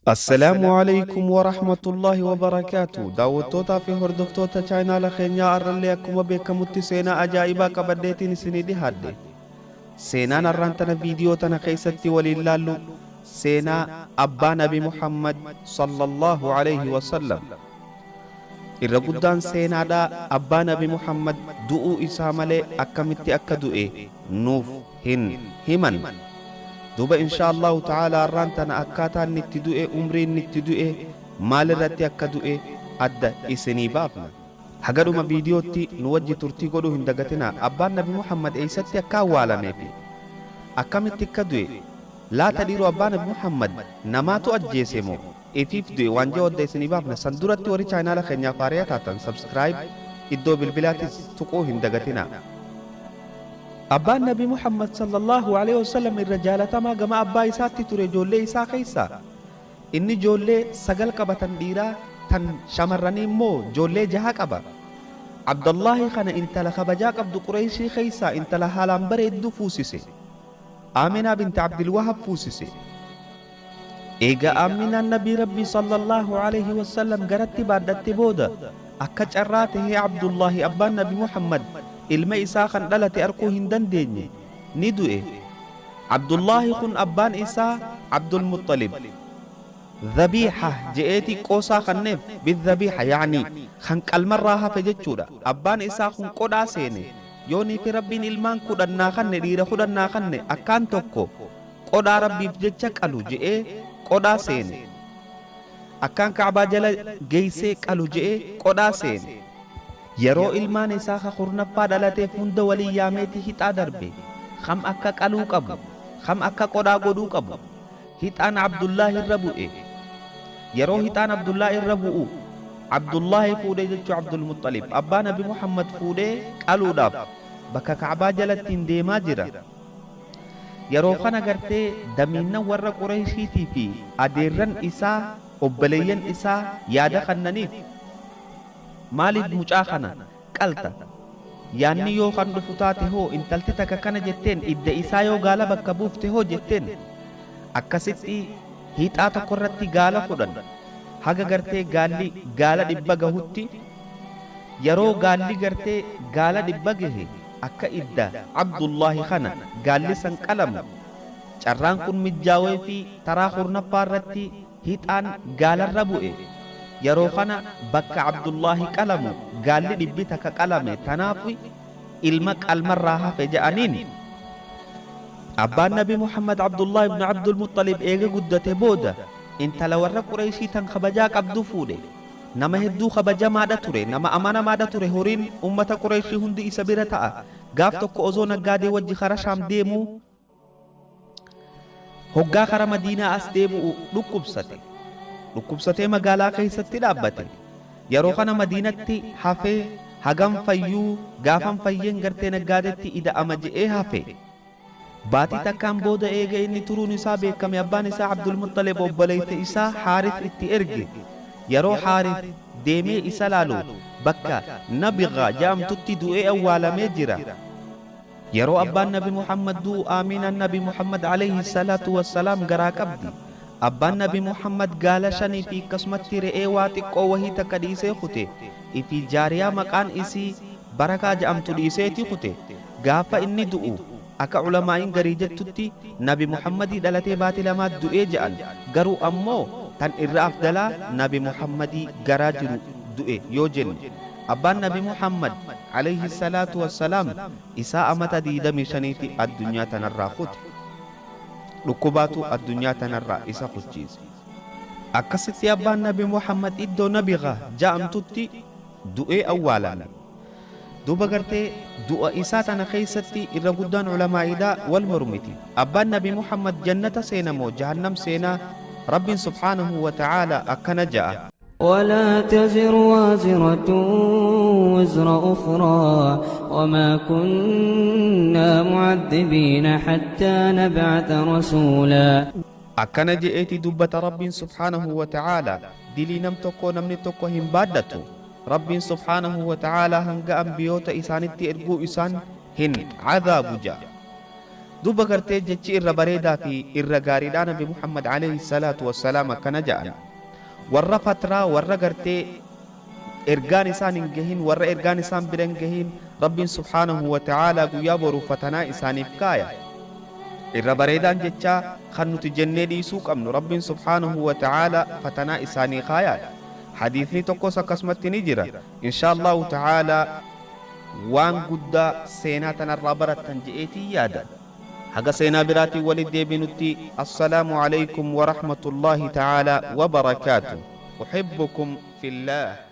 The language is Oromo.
السلام عليكم ورحمة الله وبركاته. داوتوتا في هردفتوتا چاينا لخينيا أرليكم وبيكمت سينا أجائبا كبديتين سندي هادي سينا نرانتنا فيديو تنا خيستي وللالو سينا أبا نبي محمد صلى الله عليه وسلم الرقودان سينا دا أبا نبي محمد دؤو إسامالي أكمتي أكدؤي نوف همن دوبا إن شاء الله تعالى رانتنا أكاتا نتدوئي أمرين نتدوئي مال راتي أكدوئي أدى إسني بابنا هقدو ما فيديو تي نوجي ترتي قدو هندقتنا أبان نبي محمد إيساتي أكاوالا ميبي أكامت تكدوئي لا تديرو أبان نبي محمد نماتو أجيسيمو إفيف دوئي وانجو أدى إسني بابنا سندورة توري چاينا لخينيا فارياتاتا سبسكرايب إدو بالبلاتي تقو هندقتنا أبان نبي محمد صلى الله عليه وسلم الرجال تما جماعة أبا إساتي تري جولي إسا خيسا إني جولي سجل كبتن ديرا تن شمرني مو جولي جها كبا عبد الله خنا إنت لخبجاك عبد قريشي خيسا إنت لحالام بريد فوسيسي آمنة بنت عبد الوهاب فوسيسي إيجا آمنة النبي ربي صلى الله عليه وسلم قرأت بعد التبودة أكج أراته عبد الله أبان نبي محمد ilma isaa kan dhalate arkuu hin dandeenye ni du'e. Abdullaahi kun abbaan isaa Abdul Muttalib dhabiiha je'eeti qoosaa kanneef bidhabiiha yaani kan qalmarraa hafe jechuudha. Abbaan isaa kun qodhaa seene yoonii fi rabbiin ilmaan kudhannaa kanne dhiira kudhannaa kanne akkaan tokko qodhaa rabbiif jecha qalu je'ee qodhaa seene akkaan kaabaa jala geeysee qalu je'ee qodhaa seene. yeroo ilmaan isaa ka kurnaffaa dhalateef hunda walii yaameeti hixaa darbe kam akka qaluu qabu kam akka qodhaa godhuu qabu hixaan Abdullaahi irra bu'e. yeroo hixaan Abdullaahi irra bu'u Abdullaahi fuudhee jechuu Abdul Muttalib abbaa nabi Muhammad fuudhee qaluudhaaf bakka Kaabaa jalattiin deemaa jira. yeroo kana gartee damiinnan warra Qureeshiitii fi adeerran isaa obboleeyyan isaa yaada kannaniif maaliif mucaa kana qalta yaanni yoo kan dhufu taate hoo intalti takka kana jetteen idda isaa yoo gaala bakka buufte hoo jetteen akkasitti hixaa tokko irratti gaala fudhan haga gartee gaalli gaala dhibba gahutti yeroo gaalli gartee gaala dhibba gahe akka idda Abdullaahi kana gaalli san qalamu carraan kun mijjaawee fi taraa kurnaffaa irratti hixaan gaalarra bu'e. yeroo kana bakka Abdullaahi qalamu gaalli dhibbi takka qalame tanaaf ilma qalmarraa hafe je'aniin abbaan nabi Muhammad Abdullaahi ibn Abdul Muttalib eega guddate booda intala warra Qureeshii tan kabajaa qabdu fuudhe. nama hedduu kabajamaadha ture, nama amanamaadha ture. horiin ummata Qureeshii hundi isa bira ta'a. gaaf tokko osoo naggaadee wajji kara Shaam deemuu hoggaa kara Madiinaa as deebi'u dhukkubsatee magaalaa keessatti dhaabbate. yeroo kana Madiinatti hafee hagam fayyuu gaafan fayyeen gartee naggaadetti ida'ama je'ee hafe. baatii takkaan booda eega inni turuun isaa beekame abbaan isaa Abdul Muttalib obboleeyte isaa Haarif itti erge. yeroo Haarif deemee isa laalu bakka Nabiga jedhamtutti du'ee awwaalamee jira. yeroo abbaan nabi Muhammad du'u Aaminaan nabi Muhammad alayhi salaatu wassalaam garaa qabdi. abbaan nabi Muhammad gaala shanii fi akkasumatti re'ee waa xiqqoo wahii takka dhiisee kute ifi jaariyaa maqaan isii barakaa jedhamtu dhiiseeti kute. gaafa inni du'u akka ulamaa'iin garii jettutti nabi Muhammadii dhalatee baatii lamaat du'ee je'an. garuu ammoo tan irra afdalaa nabi Muhammadii garaa jiru du'e yoo jenne abbaan nabi Muhammad alayhi salaatu wassalaam isaa amata 25 addunyaa tanarraa kute. dhukkubaatu addunyaa tanarraa isa kuchiise. akkasitti abbaan nabi Muhammad iddoo Nabiga jedhamtutti du'ee awwaalame. duuba gartee du'a isaa tana keessatti irra guddaan ulamaa'iidhaa wal mormiti. abbaan nabi Muhammad jannata seena moo jahannam seenaa? rabbiin subhaanahu wa ta'aalaa akkana ja'a. ولا تزر وازرة وزر أخرى وما كنا معذبين حتى نبعث رسولا. akkana je'eeti dubbata rabbiin subhaanahu wa ta'aalaa dilii nam tokko namni tokko hin baaddatu. rabbiin subhaanahu wa ta'aalaa hanga ambiyoota isaanitti erguu isaan hin cadaabu ja'a. دوبا غرتي جتشي إرى بريدا في إرى غاريدا نبي محمد عليه الصلاة والسلام كان جاء ورّا فترة ورّا غرتي إرغان إسان إنجهين ورّا إرغان إسان برنجهين رب سبحانه وتعالى قيابر فتنا إسان إفكايا إرى بريدا جتشا خنو تجنة دي سوق أمن رب سبحانه وتعالى فتنا إسان خايا حديثني تقوس قسمت نجرة إن شاء الله تعالى وان قد سيناتنا الرابرة تنجئتي يادا حق سينا براتي ولد بنتي السلام عليكم ورحمة الله تعالى وبركاته أحبكم في الله.